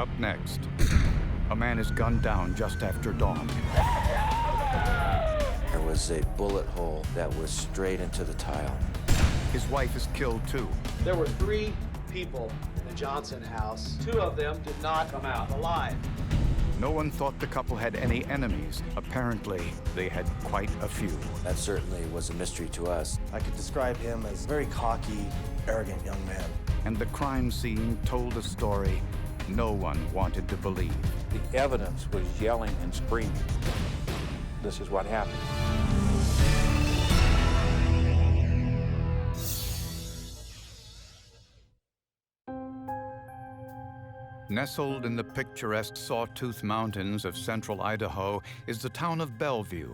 Up next, a man is gunned down just after dawn. There was a bullet hole that was straight into the tile. His wife is killed too. There were 3 people in the Johnson house. 2 of them did not come out alive. No one thought the couple had any enemies. Apparently, they had quite a few. That certainly was a mystery to us. I could describe him as a very cocky, arrogant young man. And the crime scene told a story no one wanted to believe. The evidence was yelling and screaming. This is what happened. Nestled in the picturesque Sawtooth Mountains of central Idaho is the town of Bellevue,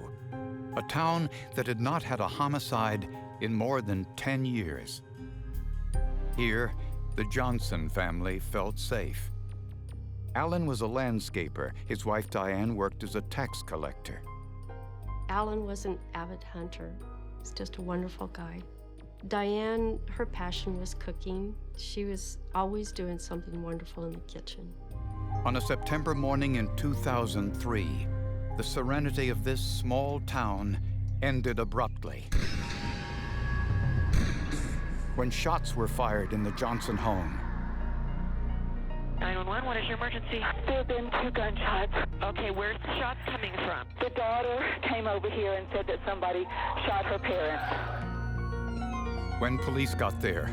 a town that had not had a homicide in more than 10 years. Here, the Johnson family felt safe. Alan was a landscaper. His wife Diane worked as a tax collector. Alan was an avid hunter. He's just a wonderful guy. Diane, her passion was cooking. She was always doing something wonderful in the kitchen. On a September morning in 2003, the serenity of this small town ended abruptly when shots were fired in the Johnson home. 911, what is your emergency? There have been 2 gunshots. Okay, where's the shots coming from? The daughter came over here and said that somebody shot her parents. When police got there,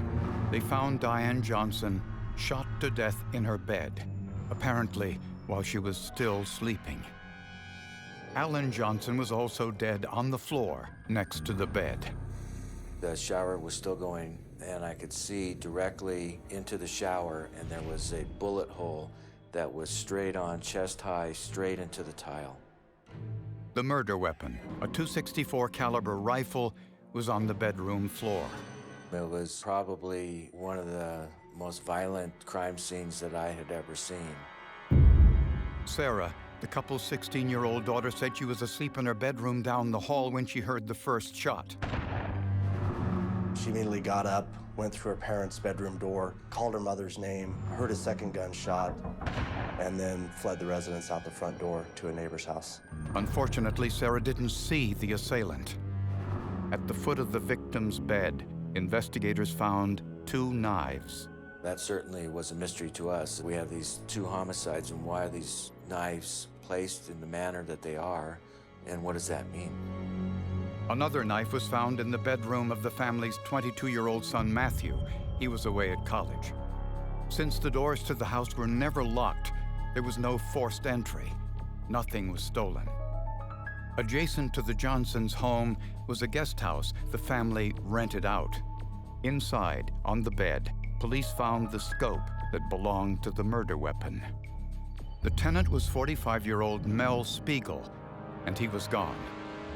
they found Diane Johnson shot to death in her bed, apparently while she was still sleeping. Alan Johnson was also dead on the floor next to the bed. The shower was still going, and I could see directly into the shower, and there was a bullet hole that was straight on, chest high, straight into the tile. The murder weapon, a .264 caliber rifle, was on the bedroom floor. It was probably one of the most violent crime scenes that I had ever seen. Sarah, the couple's 16-year-old daughter, said she was asleep in her bedroom down the hall when she heard the first shot. She immediately got up, went through her parents' bedroom door, called her mother's name, heard a second gunshot, and then fled the residence out the front door to a neighbor's house. Unfortunately, Sarah didn't see the assailant. At the foot of the victim's bed, investigators found 2 knives. That certainly was a mystery to us. We have these 2 homicides, and why are these knives placed in the manner that they are, and what does that mean? Another knife was found in the bedroom of the family's 22-year-old son, Matthew. He was away at college. Since the doors to the house were never locked, there was no forced entry. Nothing was stolen. Adjacent to the Johnsons' home was a guest house the family rented out. Inside, on the bed, police found the scope that belonged to the murder weapon. The tenant was 45-year-old Mel Spiegel, and he was gone.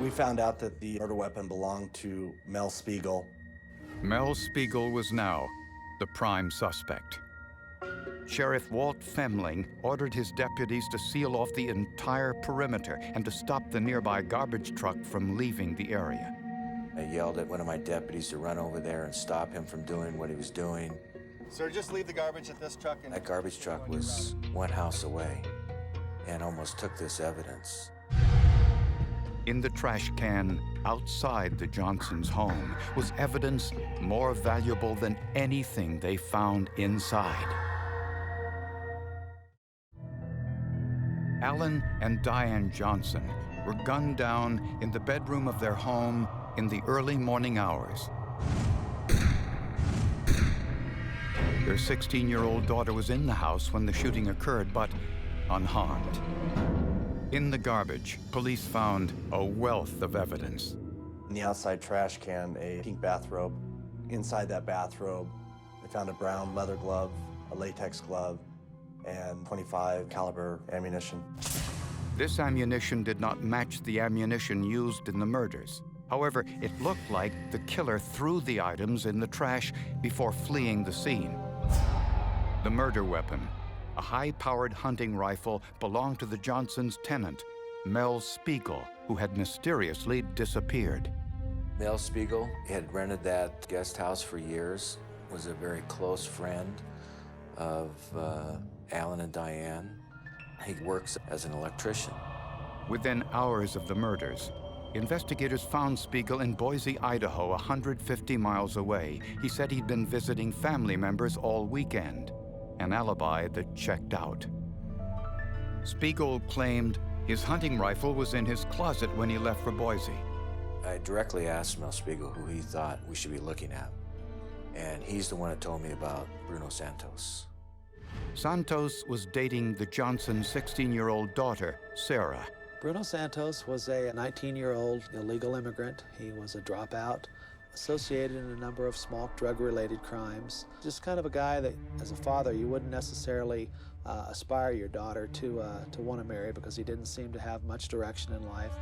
We found out that the murder weapon belonged to Mel Spiegel. Mel Spiegel was now the prime suspect. Sheriff Walt Femling ordered his deputies to seal off the entire perimeter and to stop the nearby garbage truck from leaving the area. I yelled at one of my deputies to run over there and stop him from doing what he was doing. Sir, just leave the garbage at this truck. That garbage truck was 1 house away and almost took this evidence. In the trash can outside the Johnsons' home was evidence more valuable than anything they found inside. Alan and Diane Johnson were gunned down in the bedroom of their home in the early morning hours. Their 16-year-old daughter was in the house when the shooting occurred, but unharmed. In the garbage, police found a wealth of evidence. In the outside trash can, a pink bathrobe. Inside that bathrobe, they found a brown leather glove, a latex glove, and .25 caliber ammunition. This ammunition did not match the ammunition used in the murders. However, it looked like the killer threw the items in the trash before fleeing the scene. The murder weapon, a high-powered hunting rifle, belonged to the Johnsons' tenant, Mel Spiegel, who had mysteriously disappeared. Mel Spiegel had rented that guest house for years, was a very close friend of Alan and Diane. He works as an electrician. Within hours of the murders, investigators found Spiegel in Boise, Idaho, 150 miles away. He said he'd been visiting family members all weekend, an alibi that checked out. Spiegel claimed his hunting rifle was in his closet when he left for Boise. I directly asked Mel Spiegel who he thought we should be looking at, and he's the one that told me about Bruno Santos. Santos was dating the Johnson's 16-year-old daughter, Sarah. Bruno Santos was a 19-year-old illegal immigrant. He was a dropout, associated in a number of small drug-related crimes. Just kind of a guy that, as a father, you wouldn't necessarily aspire your daughter to want to marry, because he didn't seem to have much direction in life.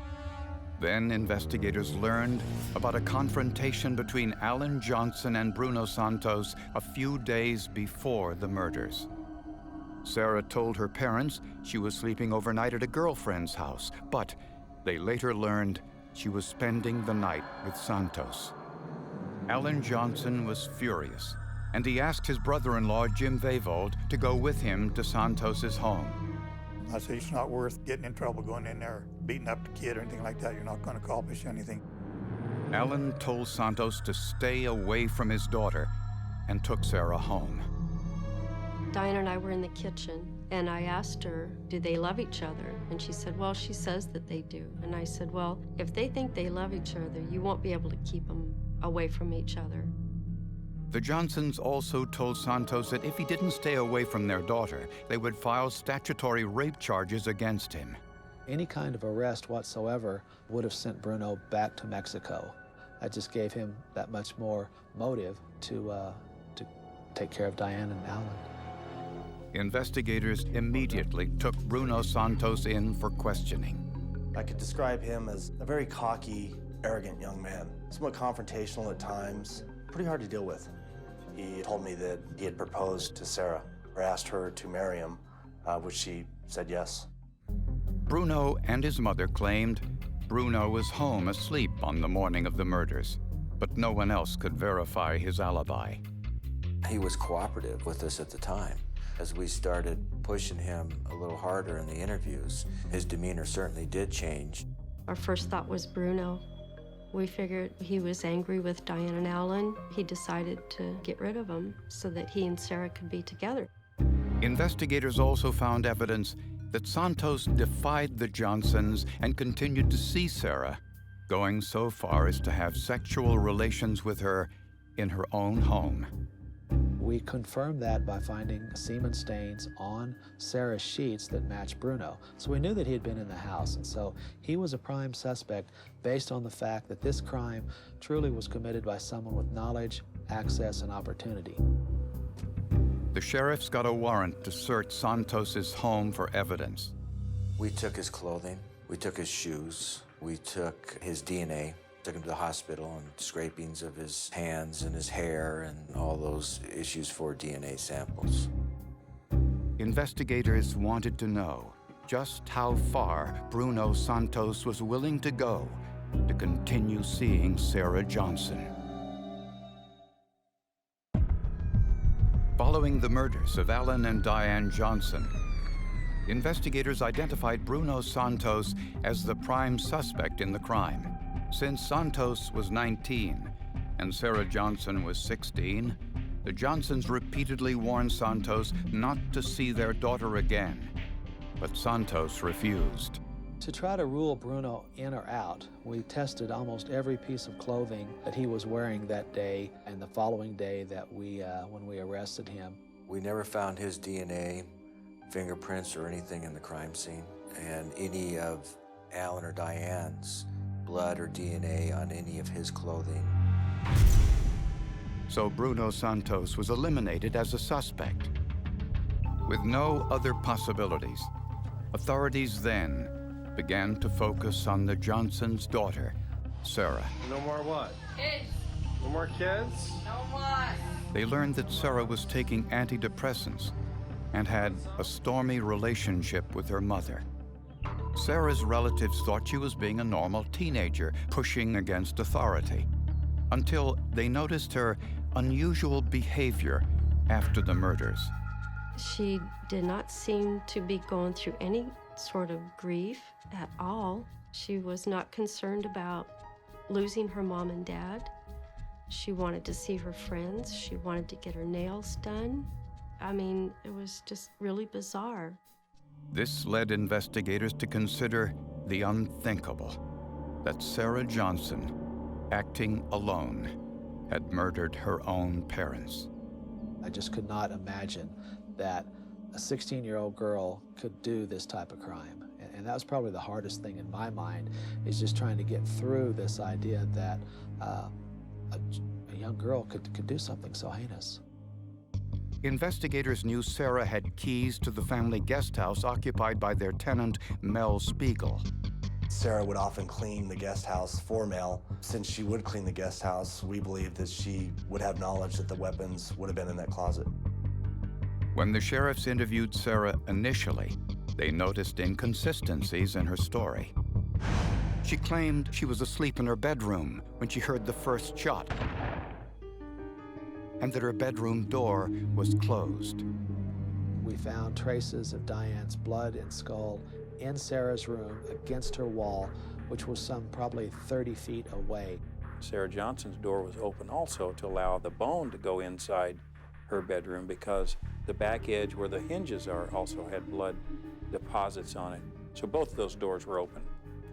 Then investigators learned about a confrontation between Alan Johnson and Bruno Santos a few days before the murders. Sarah told her parents she was sleeping overnight at a girlfriend's house, but they later learned she was spending the night with Santos. Alan Johnson was furious, and he asked his brother-in-law, Jim Vavold, to go with him to Santos's home. I said, it's not worth getting in trouble going in there, beating up the kid or anything like that. You're not going to accomplish anything. Alan told Santos to stay away from his daughter and took Sarah home. Diane and I were in the kitchen, and I asked her, do they love each other? And she said, well, she says that they do. And I said, well, if they think they love each other, you won't be able to keep them away from each other. The Johnsons also told Santos that if he didn't stay away from their daughter, they would file statutory rape charges against him. Any kind of arrest whatsoever would have sent Bruno back to Mexico. That just gave him that much more motive to take care of Diane and Alan. Investigators immediately took Bruno Santos in for questioning. I could describe him as a very cocky, arrogant young man, somewhat confrontational at times, pretty hard to deal with. He told me that he had proposed to Sarah, or asked her to marry him, which she said yes. Bruno and his mother claimed Bruno was home asleep on the morning of the murders, but no one else could verify his alibi. He was cooperative with us at the time. As we started pushing him a little harder in the interviews, his demeanor certainly did change. Our first thought was Bruno. We figured he was angry with Diane and Alan. He decided to get rid of them so that he and Sarah could be together. Investigators also found evidence that Santos defied the Johnsons and continued to see Sarah, going so far as to have sexual relations with her in her own home. We confirmed that by finding semen stains on Sarah's sheets that matched Bruno. So we knew that he had been in the house, and so he was a prime suspect based on the fact that this crime truly was committed by someone with knowledge, access, and opportunity. The sheriffs got a warrant to search Santos's home for evidence. We took his clothing, we took his shoes, we took his DNA, took him to the hospital, and scrapings of his hands and his hair and all those issues for DNA samples. Investigators wanted to know just how far Bruno Santos was willing to go to continue seeing Sarah Johnson. Following the murders of Alan and Diane Johnson, investigators identified Bruno Santos as the prime suspect in the crime. Since Santos was 19 and Sarah Johnson was 16, the Johnsons repeatedly warned Santos not to see their daughter again, but Santos refused. To try to rule Bruno in or out, we tested almost every piece of clothing that he was wearing that day and the following day that when we arrested him. We never found his DNA, fingerprints, or anything in the crime scene, and any of Alan or Diane's blood or DNA on any of his clothing. So Bruno Santos was eliminated as a suspect. With no other possibilities, authorities then began to focus on the Johnsons' daughter, Sarah. No more what? Kids. No more kids? No more. They learned that Sarah was taking antidepressants and had a stormy relationship with her mother. Sarah's relatives thought she was being a normal teenager, pushing against authority, until they noticed her unusual behavior after the murders. She did not seem to be going through any sort of grief at all. She was not concerned about losing her mom and dad. She wanted to see her friends. She wanted to get her nails done. I mean, it was just really bizarre. This led investigators to consider the unthinkable, that Sarah Johnson, acting alone, had murdered her own parents. I just could not imagine that a 16-year-old girl could do this type of crime. And that was probably the hardest thing in my mind, is just trying to get through this idea that a young girl could do something so heinous. Investigators knew Sarah had keys to the family guest house occupied by their tenant, Mel Spiegel. Sarah would often clean the guest house for Mel. Since she would clean the guest house, we believed that she would have knowledge that the weapons would have been in that closet. When the sheriffs interviewed Sarah initially, they noticed inconsistencies in her story. She claimed she was asleep in her bedroom when she heard the first shot, and that her bedroom door was closed. We found traces of Diane's blood and skull in Sarah's room against her wall, which was some probably 30 feet away. Sarah Johnson's door was open also to allow the bone to go inside her bedroom, because the back edge where the hinges are also had blood deposits on it. So both of those doors were open,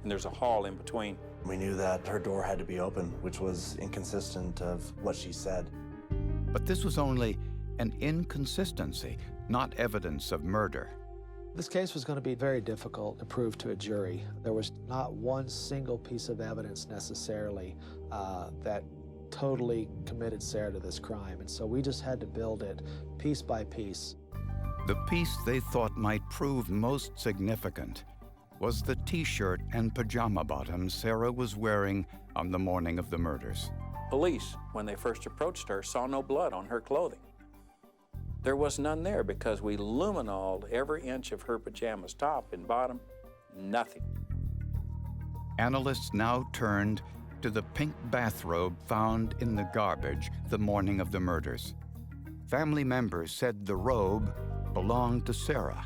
and there's a hall in between. We knew that her door had to be open, which was inconsistent of what she said. But this was only an inconsistency, not evidence of murder. This case was going to be very difficult to prove to a jury. There was not one single piece of evidence necessarily that totally committed Sarah to this crime, and so we just had to build it piece by piece. The piece they thought might prove most significant was the t-shirt and pajama bottoms Sarah was wearing on the morning of the murders. Police, when they first approached her, saw no blood on her clothing. There was none there because we luminoled every inch of her pajamas, top and bottom, nothing. Analysts now turned to the pink bathrobe found in the garbage the morning of the murders. Family members said the robe belonged to Sarah.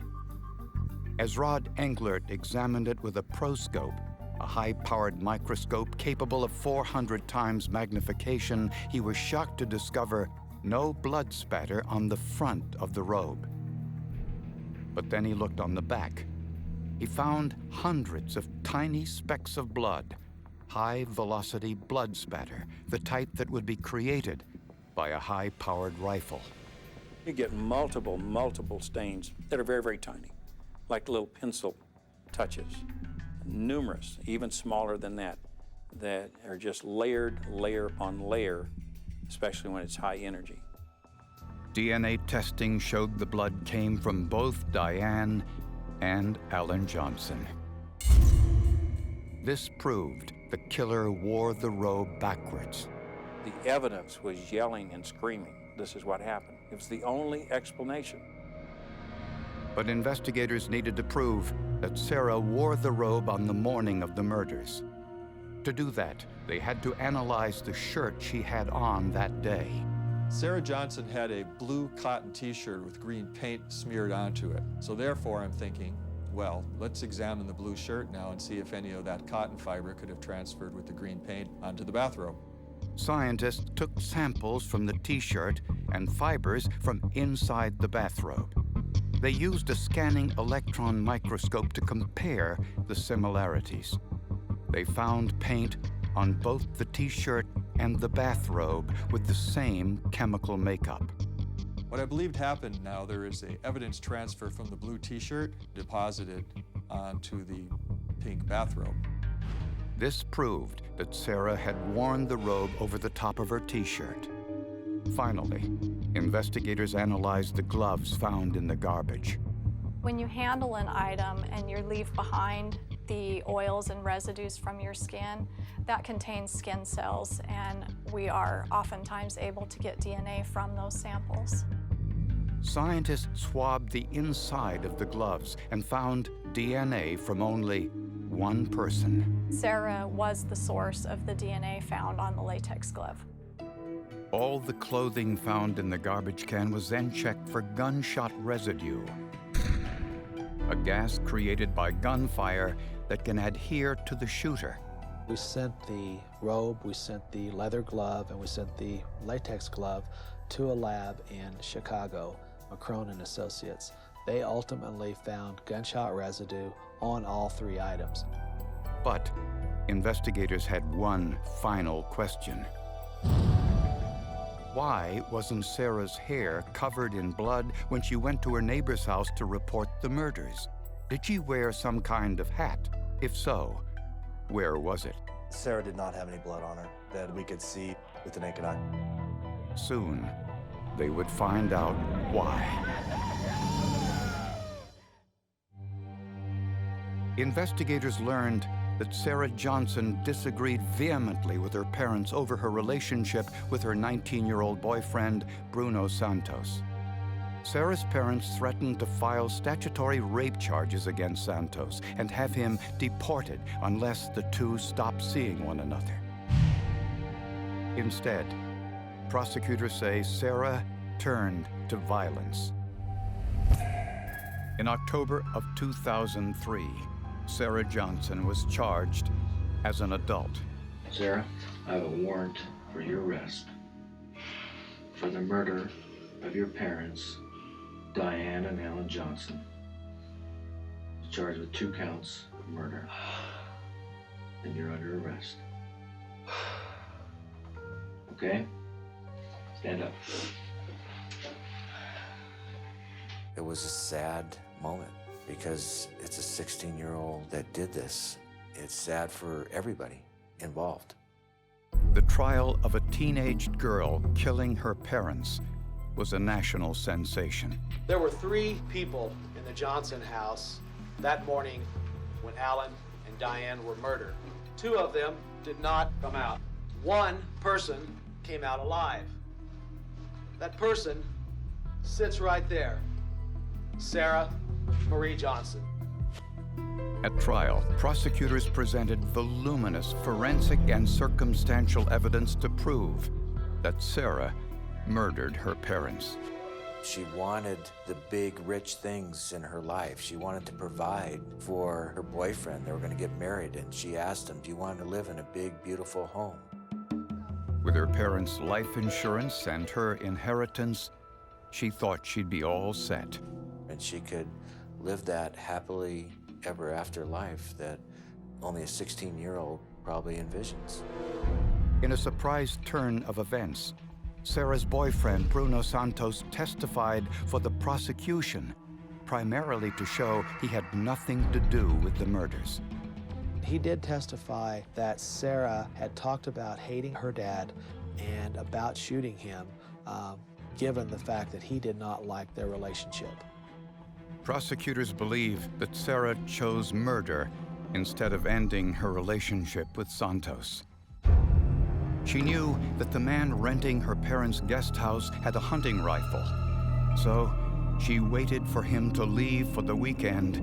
As Rod Englert examined it with a proscope, a high-powered microscope capable of 400 times magnification, he was shocked to discover no blood spatter on the front of the robe. But then he looked on the back. He found hundreds of tiny specks of blood, high-velocity blood spatter, the type that would be created by a high-powered rifle. You get multiple stains that are very, very tiny, like little pencil touches. Numerous, even smaller than that are just layered, layer upon layer, especially when it's high energy. DNA testing showed the blood came from both Diane and Alan Johnson. This proved the killer wore the robe backwards. The evidence was yelling and screaming. This is what happened. It was the only explanation. But investigators needed to prove that Sarah wore the robe on the morning of the murders. To do that, they had to analyze the shirt she had on that day. Sarah Johnson had a blue cotton t-shirt with green paint smeared onto it. So therefore, I'm thinking, well, let's examine the blue shirt now and see if any of that cotton fiber could have transferred with the green paint onto the bathrobe. Scientists took samples from the t-shirt and fibers from inside the bathrobe. They used a scanning electron microscope to compare the similarities. They found paint on both the t-shirt and the bathrobe with the same chemical makeup. What I believed happened now, there is an evidence transfer from the blue t-shirt deposited onto the pink bathrobe. This proved that Sarah had worn the robe over the top of her t-shirt. Finally, investigators analyzed the gloves found in the garbage. When you handle an item and you leave behind the oils and residues from your skin, that contains skin cells, and we are oftentimes able to get DNA from those samples. Scientists swabbed the inside of the gloves and found DNA from only one person. Sarah was the source of the DNA found on the latex glove. All the clothing found in the garbage can was then checked for gunshot residue, a gas created by gunfire that can adhere to the shooter. We sent the robe, we sent the leather glove, and we sent the latex glove to a lab in Chicago, McCrone and Associates. They ultimately found gunshot residue on all three items. But investigators had one final question. Why wasn't Sarah's hair covered in blood when she went to her neighbor's house to report the murders? Did she wear some kind of hat? If so, where was it? Sarah did not have any blood on her that we could see with the naked eye. Soon, they would find out why. Investigators learned that Sarah Johnson disagreed vehemently with her parents over her relationship with her 19-year-old boyfriend, Bruno Santos. Sarah's parents threatened to file statutory rape charges against Santos and have him deported unless the two stopped seeing one another. Instead, prosecutors say Sarah turned to violence. In October of 2003, Sarah Johnson was charged as an adult. Sarah, I have a warrant for your arrest for the murder of your parents, Diane and Alan Johnson. You're charged with 2 counts of murder, and you're under arrest. Okay? Stand up. It was a sad moment because it's a 16-year-old that did this. It's sad for everybody involved. The trial of a teenaged girl killing her parents was a national sensation. There were 3 people in the Johnson house that morning when Alan and Diane were murdered. 2 of them did not come out. 1 person came out alive. That person sits right there, Sarah Marie Johnson. At trial, prosecutors presented voluminous forensic and circumstantial evidence to prove that Sarah murdered her parents. She wanted the big, rich things in her life. She wanted to provide for her boyfriend. They were going to get married, and she asked him, do you want to live in a big, beautiful home? With her parents' life insurance and her inheritance, she thought she'd be all set. And she could live that happily ever after life that only a 16-year-old probably envisions. In a surprise turn of events, Sarah's boyfriend, Bruno Santos, testified for the prosecution, primarily to show he had nothing to do with the murders. He did testify that Sarah had talked about hating her dad and about shooting him, given the fact that he did not like their relationship. Prosecutors believe that Sarah chose murder instead of ending her relationship with Santos. She knew that the man renting her parents' guest house had a hunting rifle, so she waited for him to leave for the weekend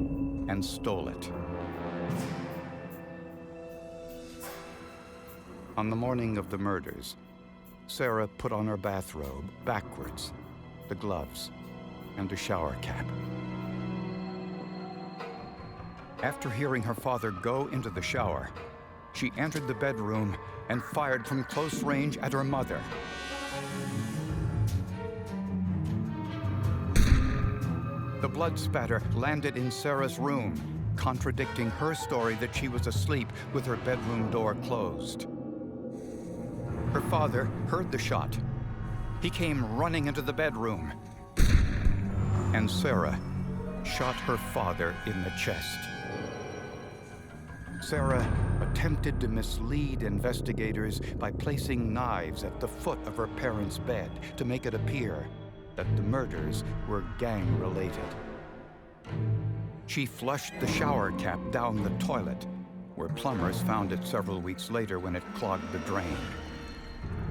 and stole it. On the morning of the murders, Sarah put on her bathrobe backwards, the gloves, and a shower cap. After hearing her father go into the shower, she entered the bedroom and fired from close range at her mother. The blood spatter landed in Sarah's room, contradicting her story that she was asleep with her bedroom door closed. Her father heard the shot. He came running into the bedroom, and Sarah shot her father in the chest. Sarah attempted to mislead investigators by placing knives at the foot of her parents' bed to make it appear that the murders were gang-related. She flushed the shower cap down the toilet, where plumbers found it several weeks later when it clogged the drain.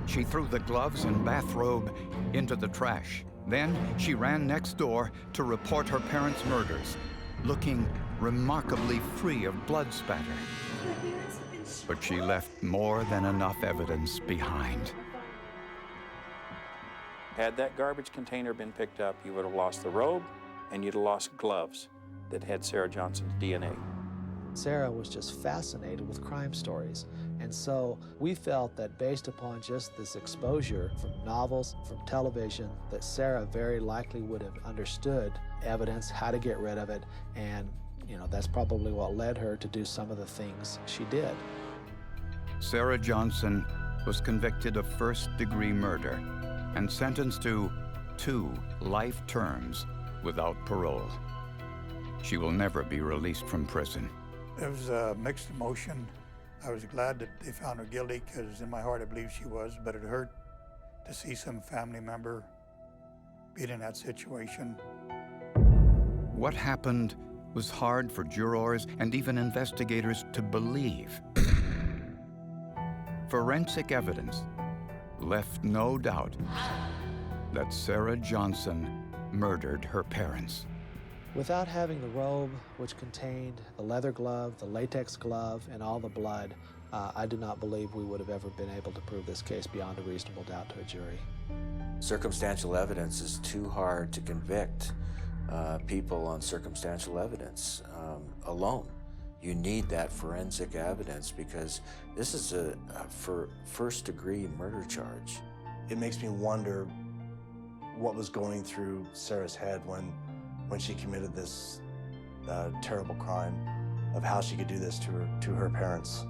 She threw the gloves and bathrobe into the trash. Then she ran next door to report her parents' murders, looking remarkably free of blood spatter. But she left more than enough evidence behind. Had that garbage container been picked up, you would have lost the robe and you'd have lost gloves that had Sarah Johnson's DNA. Sarah was just fascinated with crime stories. And so we felt that based upon just this exposure from novels, from television, that Sarah very likely would have understood evidence, how to get rid of it, and that's probably what led her to do some of the things she did. Sarah Johnson was convicted of first-degree murder and sentenced to 2 life terms without parole. She will never be released from prison. It was a mixed emotion. I was glad that they found her guilty because in my heart I believe she was, but it hurt to see some family member being in that situation. What happened was hard for jurors and even investigators to believe. Forensic evidence left no doubt that Sarah Johnson murdered her parents. Without having the robe, which contained the leather glove, the latex glove, and all the blood, I do not believe we would have ever been able to prove this case beyond a reasonable doubt to a jury. Circumstantial evidence is too hard to convict people on circumstantial evidence alone. You need that forensic evidence because this is a first-degree murder charge. It makes me wonder what was going through Sarah's head when she committed this terrible crime, of how she could do this to her parents.